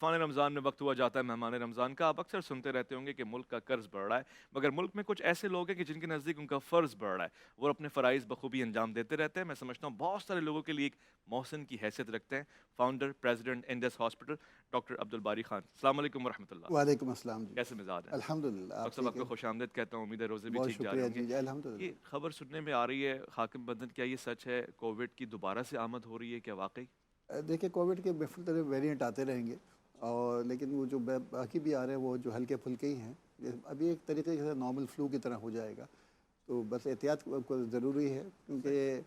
फ़ान रमज़ान में वक्त हुआ जाता है मेहमान रमज़ान का। आप अक्सर सुनते रहते होंगे कि मुल्क का कर्ज़ बढ़ रहा है, मगर मुल्क में कुछ ऐसे लोग हैं कि जिनके नज़दीक उनका फ़र्ज़ बढ़ रहा है। वो अपने फ़राइज़ बखूबी अंजाम देते रहते हैं। मैं समझता हूँ बहुत सारे लोगों के लिए एक मोहसिन की हैसियत रखते हैं। Founder, president Indus hospital, doctor Abdul बारी खान। अस्सलाम वालेकुम व रहमतुल्लाह। वालेकुम अस्सलाम जी। कैसे मिज़ाज हैं? अल्हम्दुलिल्लाह, आप डॉक्टर साहब ठीक आपको हैं? खुशामदीद कहता हूँ। उम्मीद है रोज़े भी बहुत ठीक जा रहे शुक्रिया होंगे। जी, ये अल्हम्दुलिल्लाह। खबर सुनने में आ रही है हाकिम बदन, क्या ये सच है? कोविड की दोबारा से आमद हो रही है क्या वाक़ई? देखिए कोविड के मुख्तलिफ वेरिएंट आते रहेंगे और लेकिन वो जो बाकी भी आ रहे हैं वो जो हल्के-फुल्के ही हैं। ये अभी एक तरीके से नॉर्मल फ्लू की तरह हो जाएगा। तो बस एहतियात को ज़रूरी है सही। क्योंकि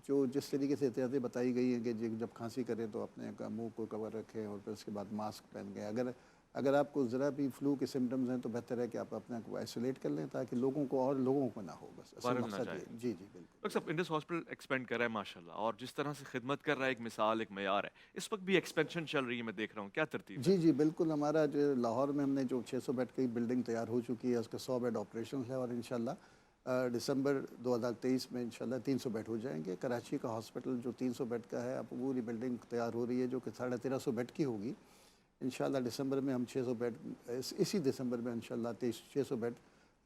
जो जिस तरीके से एहतियातें बताई गई हैं कि जब खांसी करें तो अपने मुँह को कवर रखें और फिर उसके बाद मास्क पहन के अगर अगर आपको ज़रा भी फ्लू के सिम्पटम्स हैं तो बेहतर है कि आप अपने को आइसोलेट कर लें ताकि लोगों को और लोगों को ना हो। बस असल वायरल ना मकसद जाए। ये जी, जी, बिल्कुल, डॉक्टर साहब बिल्कुल। इंडस हॉस्पिटल एक्सपेंड कर रहा है माशाल्लाह, और जिस तरह से खिदमत कर रहा है एक मिसाल, एक मयार है। इस वक्त भी एक्सपेंशन चल रही है, मैं देख रहा हूँ। क्या तरतीब है? जी, जी, बिल्कुल हमारा जो लाहौर में हमने जो 600 बेड की बिल्डिंग तैयार हो चुकी है, उसका 100 बेड ऑपरेशन है और इंशाल्लाह दिसंबर 2023 में इंशाल्लाह 300 बेड हो जाएँगे। कराची का हॉस्पिटल जो 300 बेड का है, अब पूरी बिल्डिंग तैयार हो रही है जो कि 1350 बेड की होगी। इंशाल्लाह दिसंबर में हम 600 बेड इसी दिसंबर में इंशाल्लाह 600 बेड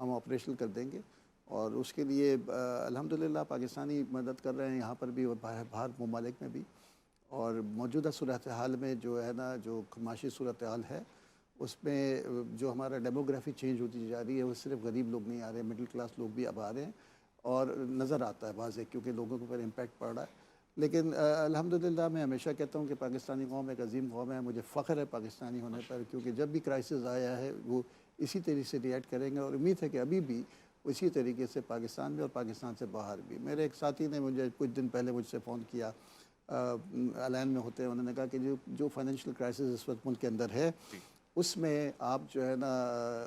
हम ऑपरेशनल कर देंगे और उसके लिए अल्हम्दुलिल्लाह पाकिस्तानी मदद कर रहे हैं यहाँ पर भी और बाहर ममालिक में भी। और मौजूदा सूरत हाल में जो है ना जो माशी सूरत हाल है उसमें जो हमारा डेमोग्राफी चेंज होती जा रही है वो सिर्फ गरीब लोग नहीं आ रहे, मिडिल क्लास लोग भी अब आ रहे हैं और नज़र आता है वाज़ेह क्योंकि लोगों के ऊपर इम्पेक्ट पड़ रहा है। लेकिन अल्हम्दुलिल्लाह मैं हमेशा कहता हूँ कि पाकिस्तानी कौम एक अजीम कौम है, मुझे फ़ख्र है पाकिस्तानी होने पर माशाल्लाह। क्योंकि जब भी क्राइसिस आया है वो इसी तरीके से रिएक्ट करेंगे और उम्मीद है कि अभी भी उसी तरीके से पाकिस्तान में और पाकिस्तान से बाहर भी। मेरे एक साथी ने मुझे कुछ दिन पहले मुझसे फ़ोन किया एलान में होते हैं, उन्होंने कहा कि जो जो फाइनेंशियल क्राइसिस इस वक्त मुल्क के अंदर है जी। उसमें आप जो है ना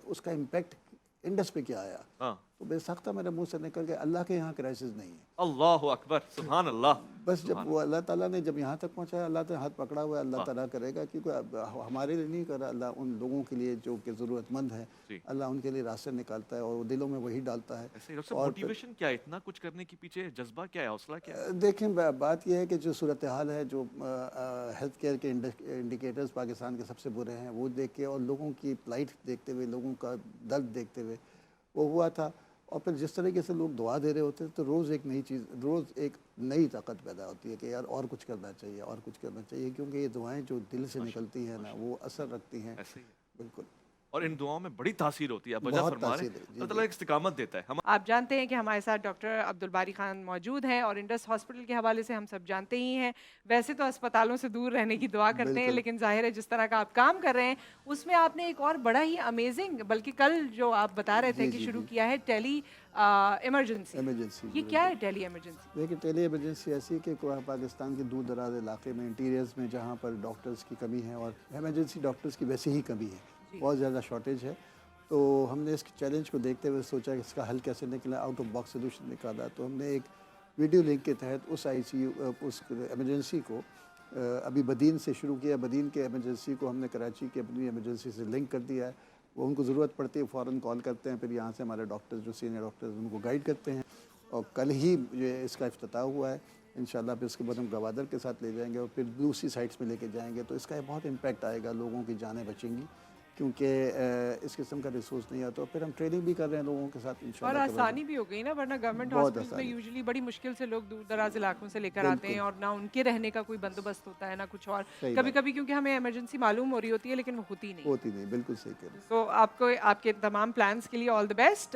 उसका इम्पेक्ट इंडस पे क्या आया। हाँ। तो बेसाख्ता मेरे मुंह से निकल के अल्लाह के यहाँ क्राइसिस नहीं है। अल्लाहु अकबर! सुभान अल्लाह! बस जब सुभान वो अल्लाह! अल्लाह ताला ने जब यहाँ तक पहुँचाया, अल्लाह ने हाथ पकड़ा हुआ है, अल्लाह हाँ। ताला करेगा क्योंकि अब हमारे लिए नहीं कर रहा, अल्लाह उन लोगों के लिए जो कि ज़रूरतमंद हैं, जी। अल्लाह उनके लिए रास्ते निकालता है और वो दिलों में वही डालता है। ऐसे ही डॉक्टर साहब, और फिर मोटिवेशन क्या है इतना कुछ करने के पीछे? जज़्बा क्या है? हौसला क्या है? देखें बात यह है कि जो सूरत हाल है जो हेल्थ केयर के इंडिकेटर्स पाकिस्तान के सबसे बुरे हैं वो देख के और लोगों की प्लाइट देखते हुए, लोगों का दर्द देखते हुए वो हुआ था। और फिर जिस तरीके से लोग दुआ दे रहे होते हैं तो रोज़ एक नई चीज़, रोज़ एक नई ताकत पैदा होती है कि यार और कुछ करना चाहिए और कुछ करना चाहिए क्योंकि ये दुआएं जो दिल से निकलती माशाल्लाह, हैं ना वो माशाल्लाह। असर रखती हैं। ऐसे ही है। बिल्कुल। और इन दुआओं में बड़ी तासीर होती है। आप वजह बहुत फरमा रहे हैं। तासीर है जी, अल्लाह ताला जी। एक इस्तिकामत देता है। हम आप जानते हैं कि हमारे साथ डॉक्टर अब्दुल बारी खान मौजूद हैं और इंडस हॉस्पिटल के हवाले से हम सब जानते ही हैं। वैसे तो अस्पतालों से दूर रहने की दुआ करते हैं, बिल्कुल। लेकिन ज़ाहिर है जिस तरह का आप काम कर रहे हैं, उसमें आपने एक और बड़ा ही अमेज़िंग, बल्कि कल जो आप बता रहे थे जी, कि जी, शुरू जी। किया है टेली इमरजेंसी। इमरजेंसी ये जी क्या बिल्कुल। है टेली इमरजेंसी? देखिए टेली इमरजेंसी ऐसी कि पाकिस्तान के दूर दराज इलाके में इंटीरियर्स में जहाँ पर डॉक्टर्स की कमी है और इमरजेंसी डॉक्टर्स की वैसे ही कमी है, जी। बहुत ज़्यादा शॉर्टेज है। तो हमने इस चैलेंज को देखते हुए सोचा कि इसका हल कैसे निकला, आउट ऑफ बॉक्स सोल्यूशन निकाला। तो हमने एक वीडियो लिंक के तहत उस आईसीयू उस इमरजेंसी को अभी बदीन से शुरू किया। बदीन के इमरजेंसी को हमने कराची की अपनी इमरजेंसी से लिंक कर दिया है। वो उनको ज़रूरत पड़ती है फ़ौरन कॉल करते हैं, फिर यहाँ से हमारे डॉक्टर्स जो सीनियर डॉक्टर्स उनको गाइड करते हैं। और कल ही ये इसका इफ्तिताह हुआ है। इंशाल्लाह फिर उसके बाद हम गवादर के साथ ले जाएँगे और फिर दूसरी साइट्स में लेके जाएँगे। तो इसका बहुत इम्पैक्ट आएगा, लोगों की जानें बचेंगी क्योंकि इस किस्म का रिसोर्स नहीं आता। और फिर हम ट्रेनिंग भी कर रहे हैं लोगों के साथ और इंशाल्लाह तबादला। आसानी भी हो गई ना, वरना गवर्नमेंट बहुत हॉस्पिटल्स में आसानी। यूजुअली बड़ी मुश्किल से लोग दूर दराज इलाकों से लेकर आते हैं बिल्कुल, और ना उनके रहने का कोई बंदोबस्त होता है ना कुछ और। सही कभी बात। कभी क्योंकि हमें इमरजेंसी मालूम हो रही होती है लेकिन वो होती नहीं है। होती नहीं, बिल्कुल सही कह रहे हैं। तो आपको आपके तमाम प्लान्स के लिए ऑल द बेस्ट।